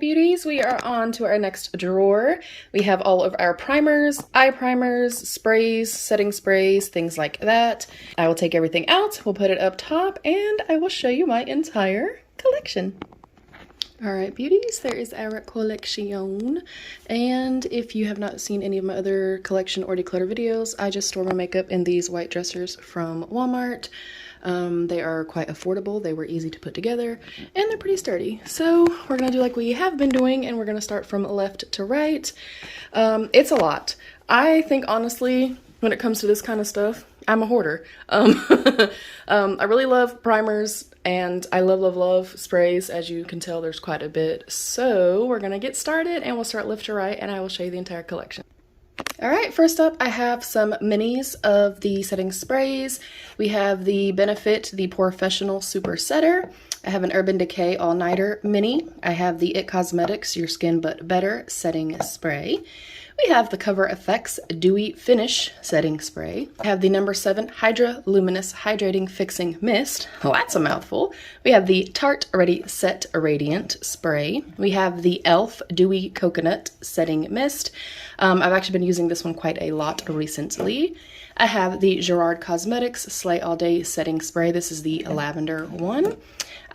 beauties, we are on to our next drawer. We have all of our primers, eye primers, sprays, setting sprays, things like that. I will take everything out, we'll put it up top, and I will show you my entire collection. Alright beauties, there is our collection, and if you have not seen any of my other collection or declutter videos, I just store my makeup in these white dressers from Walmart. They are quite affordable, they were easy to put together, and they're pretty sturdy. So we're gonna do like we have been doing, and we're gonna start from left to right. It's a lot. I think honestly, when it comes to this kind of stuff, I'm a hoarder. I really love primers, and I love sprays. As you can tell, there's quite a bit. So we're gonna get started, and we'll start left to right, and I will show you the entire collection. Alright, first up I have some minis of the setting sprays. We have the Benefit, the Professional Super Setter. I have an Urban Decay All Nighter Mini. I have the It Cosmetics Your Skin But Better Setting Spray. We have the Cover FX Dewy Finish Setting Spray. I have the number 7 Hydra Luminous Hydrating Fixing Mist. Well, that's a mouthful. We have the Tarte Ready Set Radiant Spray. We have the e.l.f. Dewy Coconut Setting Mist. I've actually been using this one quite a lot recently. I have the Gerard Cosmetics Slay All Day Setting Spray. This is the lavender one.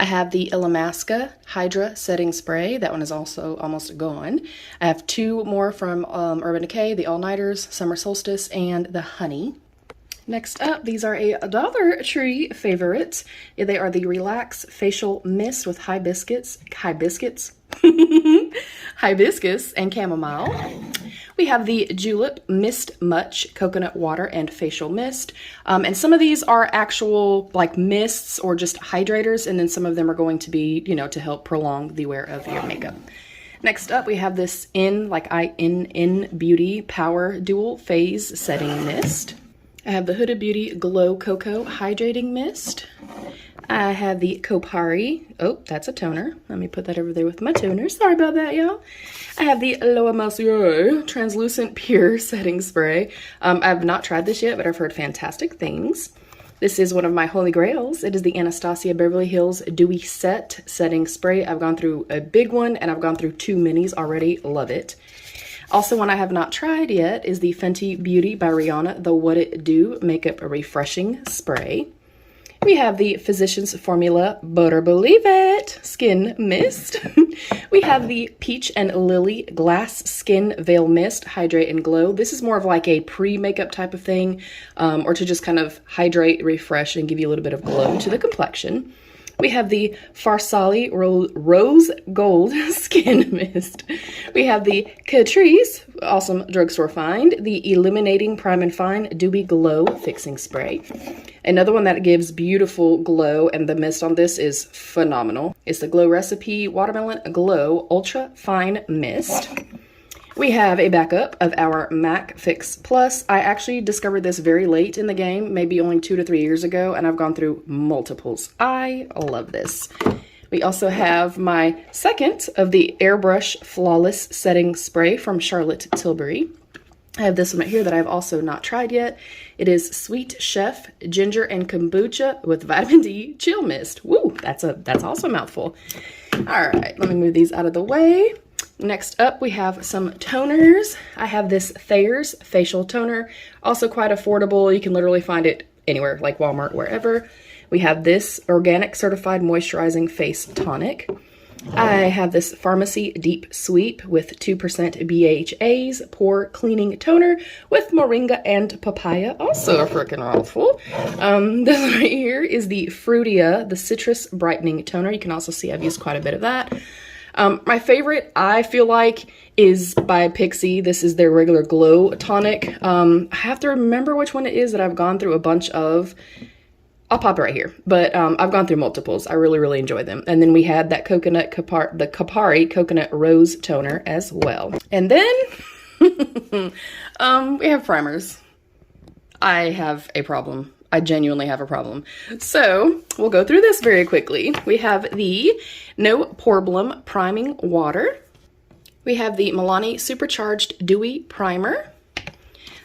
I have the Illamasqua Hydra Setting Spray. That one is also almost gone. I have two more from Urban Decay, the All Nighters, Summer Solstice, and the Honey. Next up, these are a Dollar Tree favorite. They are the Relax Facial Mist with hibiscus and chamomile. We have the Julep Mist Much Coconut Water and Facial Mist. And some of these are actual like mists or just hydrators, and then some of them are going to be, you know, to help prolong the wear of your makeup. Next up, we have this In Beauty Power Dual Phase Setting Mist. I have the Huda Beauty Glow Cocoa Hydrating Mist. I have the Kopari, oh, that's a toner. Let me put that over there with my toner. Sorry about that, y'all. I have the Loa Monsieur Translucent Pure Setting Spray. I've not tried this yet, but I've heard fantastic things. This is one of my holy grails. It is the Anastasia Beverly Hills Dewy Set Setting Spray. I've gone through a big one, and I've gone through 2 minis already. Love it. Also, one I have not tried yet is the Fenty Beauty by Rihanna, the What It Do Makeup Refreshing Spray. We have the Physicians Formula Butter Believe It Skin Mist. We have the Peach and Lily Glass Skin Veil Mist Hydrate and Glow. This is more of like a pre-makeup type of thing, or to just kind of hydrate, refresh, and give you a little bit of glow to the complexion. We have the Farsali Rose Gold Skin Mist. We have the Catrice, awesome drugstore find, the Illuminating Prime and Fine Dewy Glow Fixing Spray. Another one that gives beautiful glow, and the mist on this is phenomenal. It's the Glow Recipe Watermelon Glow Ultra Fine Mist. We have a backup of our MAC Fix Plus. I actually discovered this very late in the game, maybe only 2 to 3 years ago, and I've gone through multiples. I love this. We also have my second of the Airbrush Flawless Setting Spray from Charlotte Tilbury. I have this one right here that I've also not tried yet. It is Sweet Chef Ginger and Kombucha with Vitamin D Chill Mist. Woo, that's also a mouthful. All right, let me move these out of the way. Next up, we have some toners. I have this Thayer's Facial Toner, also quite affordable. You can literally find it anywhere, like Walmart, wherever. We have this Organic Certified Moisturizing Face Tonic. I have this Pharmacy Deep Sweep with 2% BHA's Pore Cleaning Toner with Moringa and Papaya, also a freaking mouthful. This one right here is the Fruitia, the Citrus Brightening Toner. You can also see I've used quite a bit of that. My favorite, I feel like, is by Pixi. This is their regular Glow Tonic. I have to remember which one it is that I've gone through a bunch of. I'll pop it right here. But I've gone through multiples. I really enjoy them. And then we had that the Kopari Coconut Rose Toner as well. And then we have primers. I have a problem. I genuinely have a problem. So we'll go through this very quickly. We have the No Problem Priming Water. We have the Milani Supercharged Dewy Primer.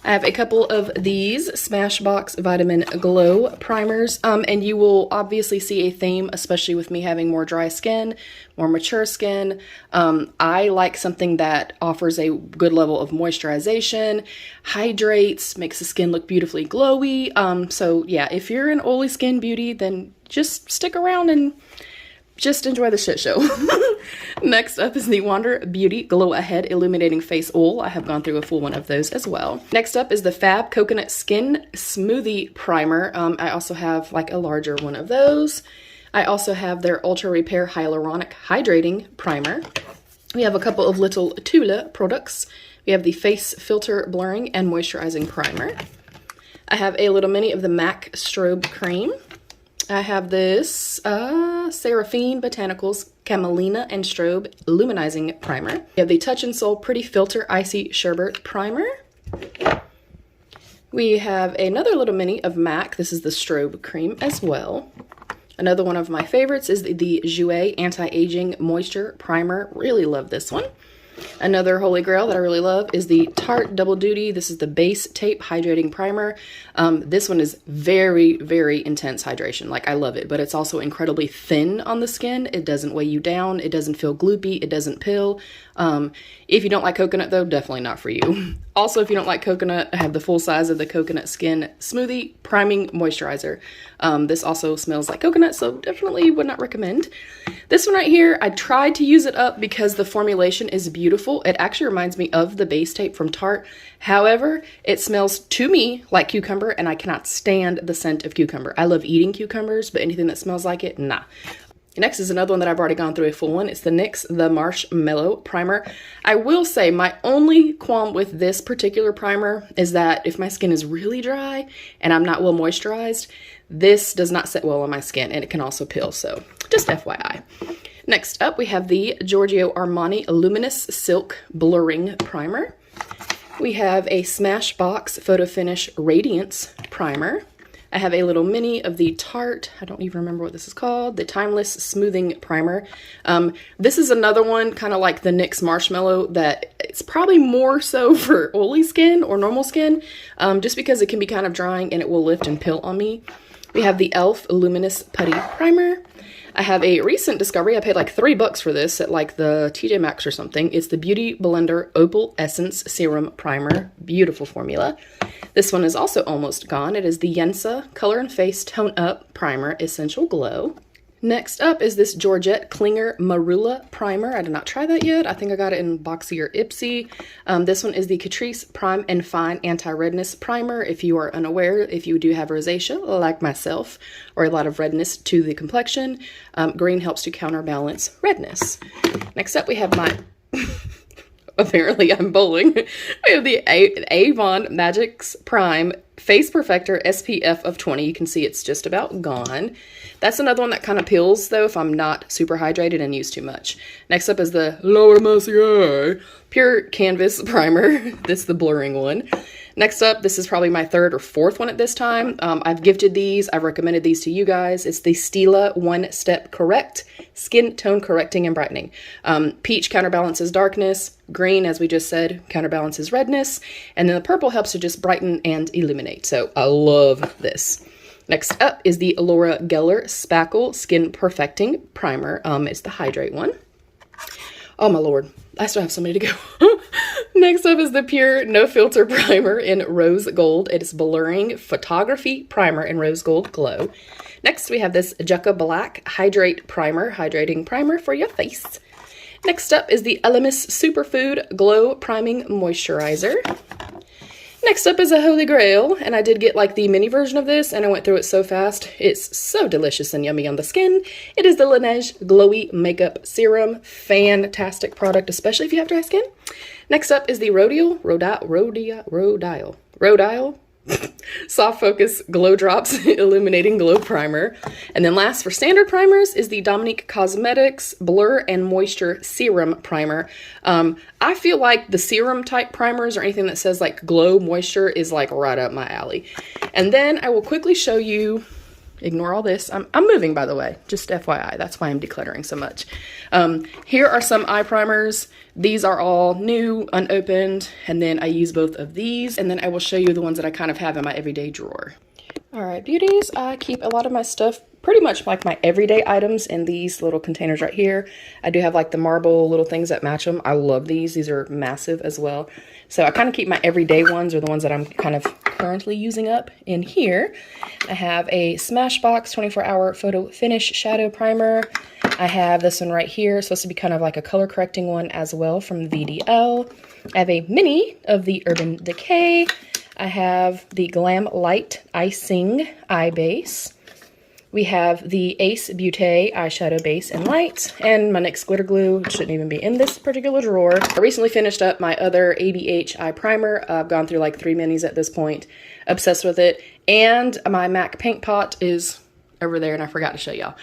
I have a couple of these Smashbox Vitamin Glow primers, and you will obviously see a theme, especially with me having more dry skin, more mature skin. I like something that offers a good level of moisturization, hydrates, makes the skin look beautifully glowy. So yeah, if you're an oily skin beauty, then just stick around and just enjoy the shit show. Next up is the Wander Beauty Glow Ahead Illuminating Face Oil. I have gone through a full one of those as well. Next up is the Fab Coconut Skin Smoothie Primer. I also have like a larger one of those. I also have their Ultra Repair Hyaluronic Hydrating Primer. We have a couple of little Tula products. We have the Face Filter Blurring and Moisturizing Primer. I have a little mini of the MAC Strobe Cream. I have this Seraphine Botanicals Camelina and Strobe Luminizing Primer. We have the Touch and Soul Pretty Filter Icy Sherbet Primer. We have another little mini of MAC. This is the Strobe Cream as well. Another one of my favorites is the Jouer Anti-Aging Moisture Primer. Really love this one. Another holy grail that I really love is the Tarte Double Duty. This is the Base Tape Hydrating Primer. This one is very, very intense hydration. Like, I love it, but it's also incredibly thin on the skin. It doesn't weigh you down. It doesn't feel gloopy. It doesn't pill. If you don't like coconut, though, definitely not for you. Also, if you don't like coconut, I have the full size of the Coconut Skin Smoothie Priming Moisturizer. This also smells like coconut, so definitely would not recommend. This one right here, I tried to use it up because the formulation is beautiful. It actually reminds me of the Base Tape from Tarte. However, it smells to me like cucumber, and I cannot stand the scent of cucumber. I love eating cucumbers, but anything that smells like it, nah. Next is another one that I've already gone through a full one. It's the NYX the Marshmallow Primer. I will say my only qualm with this particular primer is that if my skin is really dry and I'm not well moisturized, this does not sit well on my skin, and it can also peel, so just FYI. Next up, we have the Giorgio Armani Luminous Silk Blurring Primer. We have a Smashbox Photo Finish Radiance Primer. I have a little mini of the Tarte, I don't even remember what this is called, the Timeless Smoothing Primer. This is another one, kind of like the NYX Marshmallow, that it's probably more so for oily skin or normal skin, just because it can be kind of drying and it will lift and pill on me. We have the e.l.f. Luminous Putty Primer. I have a recent discovery. I paid like $3 for this at like the TJ Maxx or something. It's the Beauty Blender Opal Essence Serum Primer. Beautiful formula. This one is also almost gone. It is the Yensa Color and Face Tone Up Primer Essential Glow. Next up is this Georgette Klinger Marula Primer. I did not try that yet. I think I got it in Boxy or Ipsy. This one is the Catrice Prime and Fine Anti-Redness Primer. If you are unaware, if you do have rosacea, like myself, or a lot of redness to the complexion, green helps to counterbalance redness. Next up, we have my... Apparently I'm bowling. We have the Avon Magix Prime Face Perfector SPF of 20. You can see it's just about gone. That's another one that kind of peels, though, if I'm not super hydrated and use too much. Next up is the Laura Mercier Pure Canvas Primer. This is the blurring one. Next up, this is probably my third or fourth one at this time. I've gifted these. I've recommended these to you guys. It's the Stila One Step Correct Skin Tone Correcting and Brightening. Peach counterbalances darkness. Green, as we just said, counterbalances redness. And then the purple helps to just brighten and illuminate. So I love this. Next up is the Laura Geller Spackle Skin Perfecting Primer. It's the Hydrate one. Oh my lord, I still have so many to go. Next up is the Pure No Filter Primer in Rose Gold. It is Blurring Photography Primer in Rose Gold Glow. Next we have this Jucca Black Hydrate Primer, Hydrating Primer for your face. Next up is the Elemis Superfood Glow Priming Moisturizer. Next up is a Holy Grail, and I did get like the mini version of this, and I went through it so fast. It's so delicious and yummy on the skin. It is the Laneige Glowy Makeup Serum. Fantastic product, especially if you have dry skin. Next up is the Rodial Soft Focus Glow Drops Illuminating Glow Primer. And then last for standard primers is the Dominique Cosmetics Blur and Moisture Serum Primer. I feel like the serum type primers or anything that says like glow moisture is like right up my alley. And then I will quickly show you ignore all this. I'm moving, by the way, just FYI. That's why I'm decluttering so much. Here are some eye primers. These are all new, unopened, and then I use both of these, and then I will show you the ones that I kind of have in my everyday drawer. All right, beauties, I keep a lot of my stuff, pretty much like my everyday items, in these little containers right here. I do have like the marble little things that match them. I love these. These are massive as well. So I kind of keep my everyday ones, or the ones that I'm kind of currently using up, in here. I have a Smashbox 24-hour photo finish shadow primer. I have this one right here. It's supposed to be kind of like a color correcting one as well, from VDL. I have a mini of the Urban Decay. I have the Glam Light Icing Eye Base. We have the Ace Beauté eyeshadow base and light, and my NYX glitter glue, which shouldn't even be in this particular drawer. I recently finished up my other ABH eye primer. I've gone through like 3 minis at this point. Obsessed with it. And my MAC paint pot is over there, and I forgot to show y'all.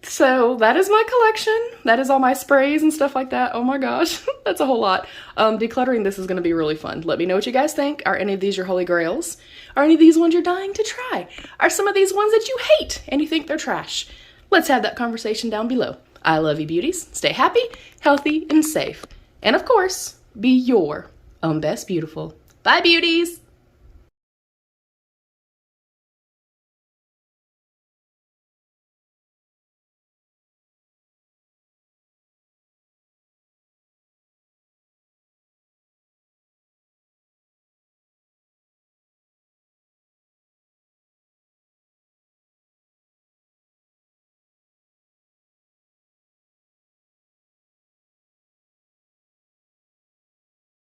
So that is my collection. That is all my sprays and stuff like that. Oh my gosh, that's a whole lot. Decluttering this is going to be really fun. Let me know what you guys think. Are any of these your holy grails? Are any of these ones you're dying to try? Are some of these ones that you hate and you think they're trash? Let's have that conversation down below. I love you, beauties. Stay happy, healthy, and safe. And of course, be your own best beautiful. Bye, beauties.